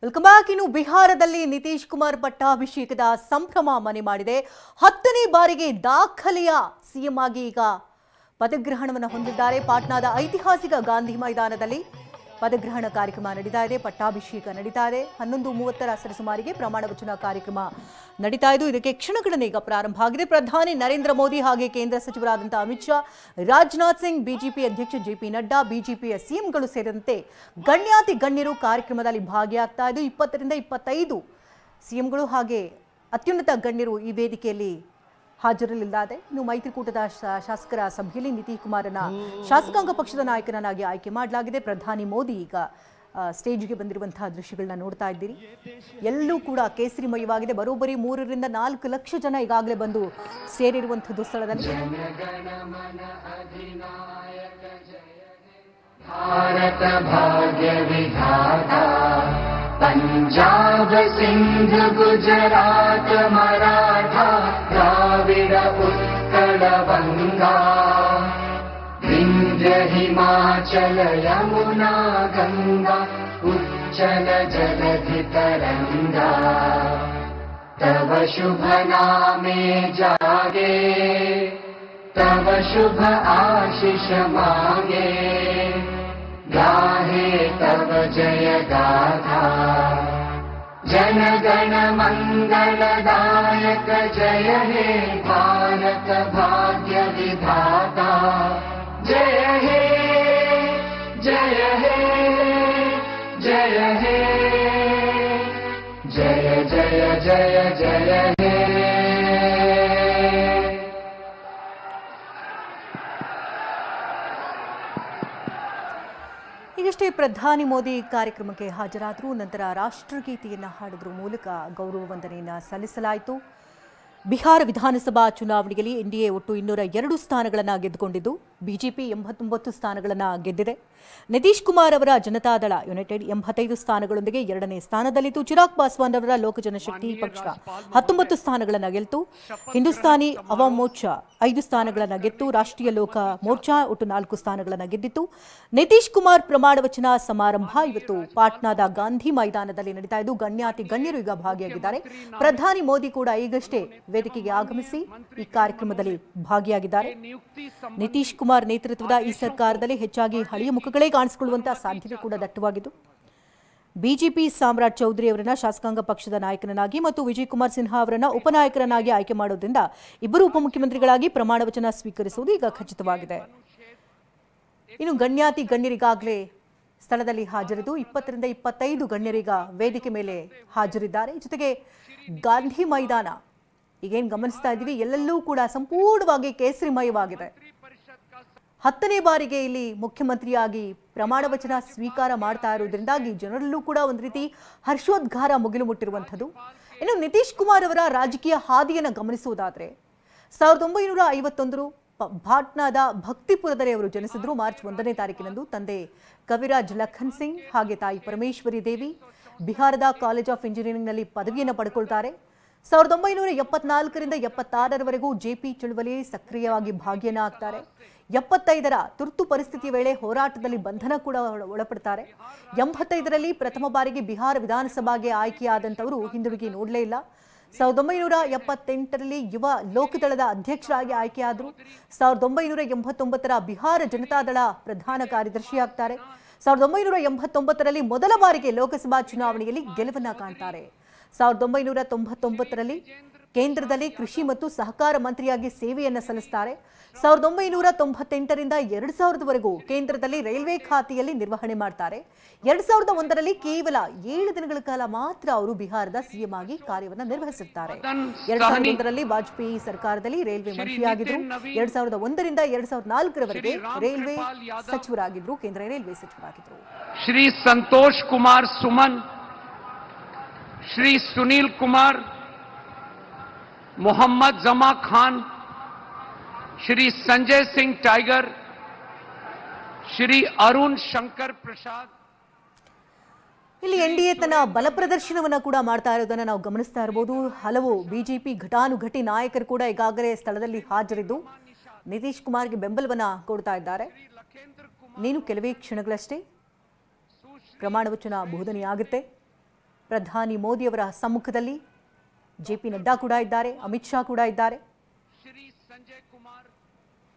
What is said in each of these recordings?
Welcome back. ಇನ್ನು ಬಿಹಾರದಲ್ಲಿ ನಿತೀಶ್ ಕುಮಾರ್ ಪಟ್ಟಾಭಿಷೇಕದ ಸಂಭ್ರಮ ಮನೆ ಮಾಡಿದೆ. 10ನೇ ಬಾರಿಗೆ ದಾಖಲೆಯ ಸಿಎಂ ಆಗಿ ಈಗ ಪದಗ್ರಹಣವನ್ನು ಹೊಂದಿದ್ದಾರೆ. ಪಾಟ್ನಾದ ಐತಿಹಾಸಿಕ ಗಾಂಧಿ ಮೈದಾನದಲ್ಲಿ ಪದಗ್ರಹಣ ಕಾರ್ಯಕ್ರಮ ನಡೀತಾ ಇದೆ, ಪಟ್ಟಾಭಿಷೇಕ ನಡೀತಾ ಇದೆ. 11:30 ಸರಿಸುಮಾರಿಗೆ ಪ್ರಮಾಣ ವಚನ ಕಾರ್ಯಕ್ರಮ ನಡೀತಾ ಇದ್ದು ಇದಕ್ಕೆ ಕ್ಷಣಗಣನೆ ಈಗ ಪ್ರಾರಂಭ ಆಗಿದೆ. ಪ್ರಧಾನಿ ನರೇಂದ್ರ ಮೋದಿ ಹಾಗೆ ಕೇಂದ್ರ ಸಚಿವರಾದಂತಹ ಅಮಿತ್ ಶಾ, ರಾಜನಾಥ್ ಸಿಂಗ್, ಬಿಜೆಪಿ ಅಧ್ಯಕ್ಷ ಜೆಪಿ ನಡ್ಡಾ, ಬಿಜೆಪಿಯ ಸಿಎಂಗಳು ಸೇರಿದಂತೆ ಗಣ್ಯಾತಿ ಗಣ್ಯರು ಕಾರ್ಯಕ್ರಮದಲ್ಲಿ ಭಾಗಿಯಾಗ್ತಾ ಇದ್ದು 20ರಿಂದ 25 ಸಿಎಂಗಳು ಹಾಗೆ ಅತ್ಯುನ್ನತ ಗಣ್ಯರು ಈ ವೇದಿಕೆಯಲ್ಲಿ ಹಾಜರಿರಲಿದ್ದಾರೆ. ಇನ್ನು ಮೈತ್ರಿಕೂಟದ ಶಾಸಕರ ಸಭೆಯಲ್ಲಿ ನಿತೀಶ್ ಕುಮಾರನ ಶಾಸಕಾಂಗ ಪಕ್ಷದ ನಾಯಕನಾಗಿ ಆಯ್ಕೆ ಮಾಡಲಾಗಿದೆ. ಪ್ರಧಾನಿ ಮೋದಿ ಈಗ ಸ್ಟೇಜ್ಗೆ ಬಂದಿರುವಂತಹ ದೃಶ್ಯಗಳನ್ನ ನೋಡ್ತಾ ಇದ್ದೀರಿ. ಎಲ್ಲೂ ಕೂಡ ಕೇಸರಿಮಯವಾಗಿದೆ. ಬರೋಬ್ಬರಿ 3ರಿಂದ 4 ಲಕ್ಷ ಜನ ಈಗಾಗಲೇ ಬಂದು ಸೇರಿರುವಂಥದ್ದು ಸ್ಥಳದಲ್ಲಿ. ಭಾರತ ಭಾಗ್ಯ ವಿಧಾತ पंजाब सिंध गुजरात मराठा द्राविड उत्कल बंगा विंध्य हिमाचल यमुना गंगा उच्चल जलधि तरंगा तव शुभ नामे जागे तव शुभ आशीष मांगे गाहे तव जय गाथा जन गण मंगलदायक जय हे भारत भाग्य विधाता जय हे जय हे जय हे जय जय जय जय हे. ಈಗಷ್ಟೇ ಪ್ರಧಾನಿ ಮೋದಿ ಕಾರ್ಯಕ್ರಮಕ್ಕೆ ಹಾಜರಾದರು. ನಂತರ ರಾಷ್ಟ್ರಗೀತೆಯನ್ನು ಹಾಡುವುದರ ಮೂಲಕ ಗೌರವ ವಂದನೆಯನ್ನು ಸಲ್ಲಿಸಲಾಯಿತು. ಬಿಹಾರ ವಿಧಾನಸಭಾ ಚುನಾವಣೆಯಲ್ಲಿ ಎನ್ಡಿಎ ಒಟ್ಟು 202 ಸ್ಥಾನಗಳನ್ನು ಗೆದ್ದುಕೊಂಡಿದ್ದು ಬಿಜೆಪಿ 89 ಸ್ಥಾನಗಳನ್ನು ಗೆದ್ದಿದೆ. ನಿತೀಶ್ ಕುಮಾರ್ ಅವರ ಜನತಾದಳ ಯುನೈಟೆಡ್ 85 ಸ್ಥಾನಗಳೊಂದಿಗೆ 2ನೇ ಸ್ಥಾನದಲ್ಲಿತ್ತು. ಚಿರಾಗ್ ಪಾಸ್ವಾನ್ ಅವರ ಲೋಕಜನಶಕ್ತಿ ಪಕ್ಷ 19 ಸ್ಥಾನಗಳನ್ನು ಗೆಲ್ತು. ಹಿಂದೂಸ್ತಾನಿ ಅವಾಮ್ ಮೋರ್ಚಾ 5 ಸ್ಥಾನಗಳನ್ನು ಗೆದ್ದು ರಾಷ್ಟ್ರೀಯ ಲೋಕ ಮೋರ್ಚಾ ಒಟ್ಟು 4 ಸ್ಥಾನಗಳನ್ನು ಗೆದ್ದಿತ್ತು. ನಿತೀಶ್ ಕುಮಾರ್ ಪ್ರಮಾಣ ವಚನ ಸಮಾರಂಭ ಇವತ್ತು ಪಾಟ್ನಾದ ಗಾಂಧಿ ಮೈದಾನದಲ್ಲಿ ನಡೀತಾ ಇದ್ದು ಗಣ್ಯಾತಿ ಗಣ್ಯರು ಈಗ ಭಾಗಿಯಾಗಿದ್ದಾರೆ. ಪ್ರಧಾನಿ ಮೋದಿ ಕೂಡ ಈಗಷ್ಟೇ ವೇದಿಕೆಗೆ ಆಗಮಿಸಿ ಈ ಕಾರ್ಯಕ್ರಮದಲ್ಲಿ ಭಾಗಿಯಾಗಿದ್ದಾರೆ. ನಿತೀಶ್ ಕುಮಾರ್ ನೇತೃತ್ವದ ಈ ಸರ್ಕಾರದಲ್ಲಿ ಹೆಚ್ಚಾಗಿ ಹಳೆಯ ಮುಖಗಳೇ ಕಾಣಿಸಿಕೊಳ್ಳುವಂತಹ ಸಾಧ್ಯತೆ ಕೂಡ ದಟ್ಟವಾಗಿದ್ದು ಬಿಜೆಪಿ ಸಾಮ್ರಾಟ್ ಚೌಧರಿ ಅವರನ್ನ ಶಾಸಕಾಂಗ ಪಕ್ಷದ ನಾಯಕನಾಗಿ ಮತ್ತು ವಿಜಯ್ ಕುಮಾರ್ ಸಿನ್ಹಾ ಅವರನ್ನ ಉಪನಾಯಕರನ್ನಾಗಿ ಆಯ್ಕೆ ಮಾಡೋದ್ರಿಂದ ಇಬ್ಬರು ಉಪಮುಖ್ಯಮಂತ್ರಿಗಳಾಗಿ ಪ್ರಮಾಣ ವಚನ ಸ್ವೀಕರಿಸುವುದು ಈಗ ಖಚಿತವಾಗಿದೆ. ಇನ್ನು ಗಣ್ಯಾತಿ ಗಣ್ಯರಿಗಾಗಲೇ ಸ್ಥಳದಲ್ಲಿ ಹಾಜರಿದ್ದು 20ರಿಂದ 25 ಗಣ್ಯರೀಗ ವೇದಿಕೆ ಮೇಲೆ ಹಾಜರಿದ್ದಾರೆ. ಜೊತೆಗೆ ಗಾಂಧಿ ಮೈದಾನ ಈಗೇನು ಗಮನಿಸ್ತಾ ಇದ್ದೀವಿ ಎಲ್ಲೆಲ್ಲೂ ಕೂಡ ಸಂಪೂರ್ಣವಾಗಿ ಕೇಸರಿಮಯವಾಗಿದೆ. 10ನೇ ಬಾರಿಗೆ ಇಲ್ಲಿ ಮುಖ್ಯಮಂತ್ರಿಯಾಗಿ ಪ್ರಮಾಣ ವಚನ ಸ್ವೀಕಾರ ಮಾಡ್ತಾ ಇರುವುದರಿಂದಾಗಿ ಜನರಲ್ಲೂ ಕೂಡ ಒಂದು ರೀತಿ ಹರ್ಷೋದ್ಗಾರ ಮುಗಿಲು ಮುಟ್ಟಿರುವಂಥದ್ದು. ಇನ್ನು ನಿತೀಶ್ ಕುಮಾರ್ ಅವರ ರಾಜಕೀಯ ಹಾದಿಯನ್ನು ಗಮನಿಸುವುದಾದರೆ 1951 ಪಾಟ್ನಾದ ಭಕ್ತಿಪುರದಲ್ಲಿ ಅವರು ಜನಿಸಿದ್ರು. ಮಾರ್ಚ್ 1ನೇ ತಾರೀಕಿನಂದು ತಂದೆ ಕವಿರಾಜ್ ಲಖನ್ ಸಿಂಗ್ ಹಾಗೆ ತಾಯಿ ಪರಮೇಶ್ವರಿ ದೇವಿ ಬಿಹಾರದ ಕಾಲೇಜ್ ಆಫ್ ಇಂಜಿನಿಯರಿಂಗ್ನಲ್ಲಿ ಪದವಿಯನ್ನು ಪಡ್ಕೊಳ್ತಾರೆ. 1974ರಿಂದ 76ರವರೆಗೂ ಜೆಪಿ ಚಳುವಳಿಯಲ್ಲಿ ಸಕ್ರಿಯವಾಗಿ ಭಾಗಿಯಾಗ್ತಾರೆ. 75ರ ತುರ್ತು ಪರಿಸ್ಥಿತಿಯ ವೇಳೆ ಹೋರಾಟದಲ್ಲಿ ಬಂಧನ ಕೂಡ ಒಳಪಡ್ತಾರೆ. 85ರಲ್ಲಿ ಪ್ರಥಮ ಬಾರಿಗೆ ಬಿಹಾರ ವಿಧಾನಸಭೆಗೆ ಆಯ್ಕೆಯಾದಂಥವರು ಹಿಂದಿರುಗಿ ನೋಡಲೇ ಇಲ್ಲ. 1978ರಲ್ಲಿ ಯುವ ಲೋಕದಳದ ಅಧ್ಯಕ್ಷರಾಗಿ ಆಯ್ಕೆಯಾದರು. 1989ರ ಬಿಹಾರ ಜನತಾದಳ ಪ್ರಧಾನ ಕಾರ್ಯದರ್ಶಿಯಾಗ್ತಾರೆ. 1989ರಲ್ಲಿ ಮೊದಲ ಬಾರಿಗೆ ಲೋಕಸಭಾ ಚುನಾವಣೆಯಲ್ಲಿ ಗೆಲುವನ್ನ ಕಾಣ್ತಾರೆ. 1999ರಲ್ಲಿ ಕೇಂದ್ರದಲ್ಲಿ ಕೃಷಿ ಮತ್ತು ಸಹಕಾರ ಮಂತ್ರಿಯಾಗಿ ಸೇವೆಯನ್ನು ಸಲ್ಲಿಸುತ್ತಾರೆ. 1998ರಿಂದ 2000ರವರೆಗೂ ಕೇಂದ್ರದಲ್ಲಿ ರೈಲ್ವೆ ಖಾತೆಯಲ್ಲಿ ನಿರ್ವಹಣೆ ಮಾಡ್ತಾರೆ. 2001ರಲ್ಲಿ ಕೇವಲ 7 ದಿನಗಳ ಕಾಲ ಮಾತ್ರ ಅವರು ಬಿಹಾರದ ಸಿಎಂ ಆಗಿ ಕಾರ್ಯವನ್ನು ನಿರ್ವಹಿಸುತ್ತಾರೆ. 2001ರಲ್ಲಿ ವಾಜಪೇಯಿ ಸರ್ಕಾರದಲ್ಲಿ ರೈಲ್ವೆ ಮಂತ್ರಿಯಾಗಿದ್ರು. 2001ರಿಂದ 2004ರವರೆಗೆ ರೈಲ್ವೆ ಸಚಿವರಾಗಿದ್ರು, ಕೇಂದ್ರ ರೈಲ್ವೆ ಸಚಿವರಾಗಿದ್ರು. ಶ್ರೀ ಸಂತೋಷ್ ಕುಮಾರ್ ಸುಮನ್, श्री सुनील कुमार, मोहम्मद जमा खान, श्री संजय सिंह टाइगर, श्री अरुण शंकर प्रसाद. ಇಲ್ಲಿ ಎನ್ಡಿಎ ತನ್ನ ಬಲ ಪ್ರದರ್ಶನವನ್ನ ಕೂಡ ಮಾಡ್ತಾ ಇರೋದನ್ನ ನಾವು ಗಮನಿಸ್ತಾ ಇರಬಹುದು. ಹಲವು ಬಿಜೆಪಿ ಘಟಾನುಘಟಿ ನಾಯಕರು ಕೂಡ ಈಗಾಗಲೇ ಸ್ಥಳದಲ್ಲಿ ಹಾಜರಿದ್ದು ನಿತೀಶ್ ಕುಮಾರ್ಗೆ ಬೆಂಬಲವನ್ನ ಕೊಡ್ತಾ ಇದ್ದಾರೆ. ನೀನು ಕೆಲವೇ ಕ್ಷಣಗಳಷ್ಟೇ ಪ್ರಮಾಣ ವಚನ ಬೋಧನೆಯಾಗುತ್ತೆ. ಪ್ರಧಾನಿ ಮೋದಿಯವರ ಸಮ್ಮುಖದಲ್ಲಿ ಜೆಪಿ ನಡ್ಡಾ ಕೂಡ ಇದ್ದಾರೆ, ಅಮಿತ್ ಶಾ ಕೂಡ ಇದ್ದಾರೆ,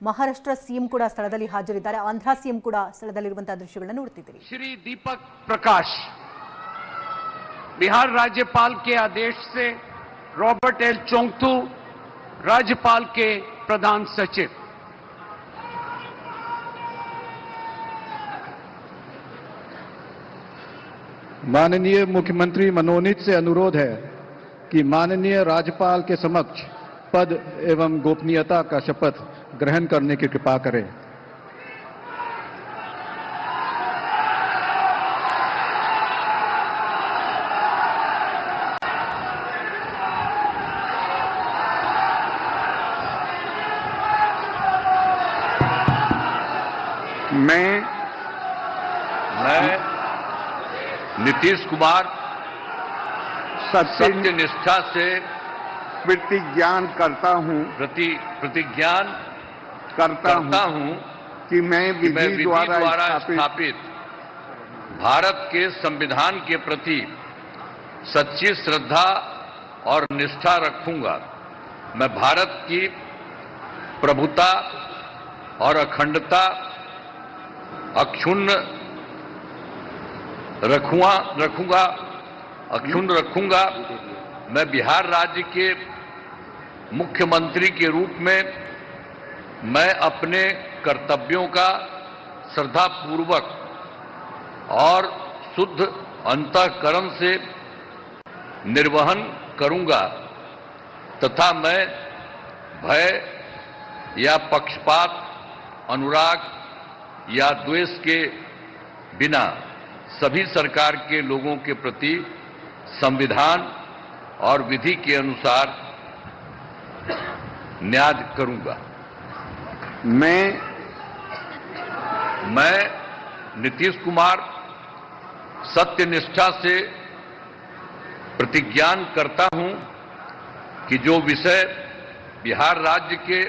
ಮಹಾರಾಷ್ಟ್ರ ಸಿಎಂ ಕೂಡ ಸ್ಥಳದಲ್ಲಿ ಹಾಜರಿದ್ದಾರೆ, ಆಂಧ್ರ ಸಿಎಂ ಕೂಡ ಸ್ಥಳದಲ್ಲಿರುವಂತಹ ದೃಶ್ಯಗಳನ್ನು ನೋಡ್ತಿದ್ದೀರಿ. श्री दीपक प्रकाश बिहार राज्यपाल के आदेश से रॉबर्ट एल चोंगथू राज्यपाल के प्रधान सचिव, माननीय मुख्यमंत्री मनोनीत से अनुरोध है कि माननीय राज्यपाल के समक्ष पद एवं गोपनीयता का शपथ ग्रहण करने की कृपा करें. मैं नीतीश कुमार सत्य निष्ठा से प्रतिज्ञान करता हूं कि मैं विधि द्वारा स्थापित भारत के संविधान के प्रति सच्ची श्रद्धा और निष्ठा रखूंगा. मैं भारत की प्रभुता और अखंडता अक्षुण्ण रखूंगा. मैं बिहार राज्य के मुख्यमंत्री के रूप में मैं अपने कर्तव्यों का श्रद्धापूर्वक और शुद्ध अंतःकरण से निर्वहन करूंगा तथा मैं भय या पक्षपात, अनुराग या द्वेष के बिना सभी सरकार के लोगों के प्रति संविधान और विधि के अनुसार न्याय करूंगा. मैं नीतीश कुमार सत्यनिष्ठा से प्रतिज्ञान करता हूं कि जो विषय बिहार राज्य के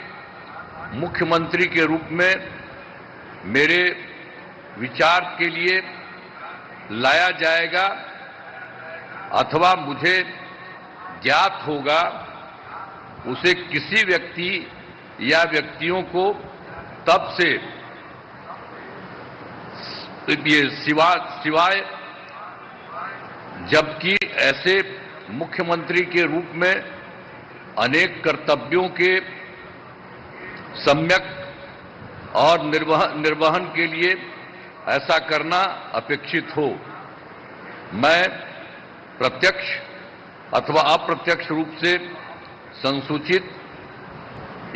मुख्यमंत्री के रूप में मेरे विचार के लिए लाया जाएगा अथवा मुझे ज्ञात होगा, उसे किसी व्यक्ति या व्यक्तियों को तब से सिवाय जबकि ऐसे मुख्यमंत्री के रूप में अनेक कर्तव्यों के सम्यक और निर्वहन के लिए ऐसा करना अपेक्षित हो, मैं प्रत्यक्ष अथवा अप्रत्यक्ष रूप से संसूचित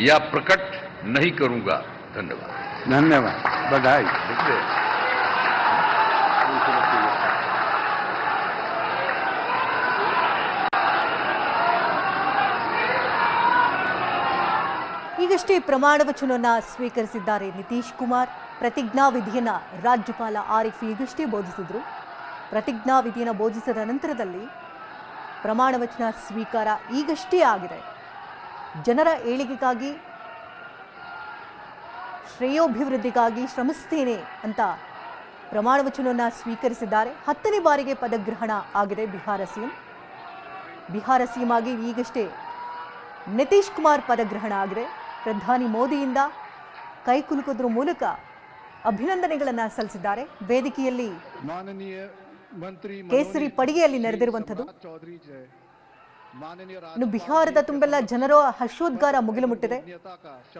या प्रकट नहीं करूंगा. धन्यवाद. बधाई. ಈಗಷ್ಟೇ ಪ್ರಮಾಣ ವಚನವನ್ನು ಸ್ವೀಕರಿಸಿದ್ದಾರೆ ನಿತೀಶ್ ಕುಮಾರ್. ಪ್ರತಿಜ್ಞಾ ವಿಧಿಯನ್ನು ರಾಜ್ಯಪಾಲ ಆರಿಫ್ ಈಗಷ್ಟೇ ಬೋಧಿಸಿದರು. ಪ್ರತಿಜ್ಞಾ ವಿಧಿಯನ್ನು ಬೋಧಿಸಿದ ನಂತರದಲ್ಲಿ ಪ್ರಮಾಣ ವಚನ ಸ್ವೀಕಾರ ಈಗಷ್ಟೇ ಆಗಿದೆ. ಜನರ ಏಳಿಗೆಗಾಗಿ, ಶ್ರೇಯೋಭಿವೃದ್ಧಿಗಾಗಿ ಶ್ರಮಿಸ್ತೇನೆ ಅಂತ ಪ್ರಮಾಣ ವಚನವನ್ನು ಸ್ವೀಕರಿಸಿದ್ದಾರೆ. 10ನೇ ಬಾರಿಗೆ ಪದಗ್ರಹಣ ಆಗಿದೆ ಬಿಹಾರ ಸಿಎಂ ಆಗಿ ಈಗಷ್ಟೇ ನಿತೀಶ್ ಕುಮಾರ್ ಪದಗ್ರಹಣ ಆಗಿದೆ. ಪ್ರಧಾನಿ ಮೋದಿಯಿಂದ ಕೈಕುಲುಕೋದ್ರ ಮೂಲಕ ಅಭಿನಂದನೆಗಳನ್ನು ಸಲ್ಲಿಸಿದ್ದಾರೆ. ವೇದಿಕೆಯಲ್ಲಿ ಕೇಸರಿ ಪಡಿಗೆಯಲ್ಲಿ ನೆರೆದಿರುವಂಥದ್ದು. ಇನ್ನು ಬಿಹಾರದ ತುಂಬೆಲ್ಲ ಜನರ ಹರ್ಷೋದ್ಗಾರ ಮುಗಿಲು ಮುಟ್ಟಿದೆ.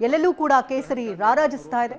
ಎಲ್ಲೆಲ್ಲೂ ಕೂಡ ಕೇಸರಿ ರಾರಾಜಿಸ್ತಾ ಇದೆ.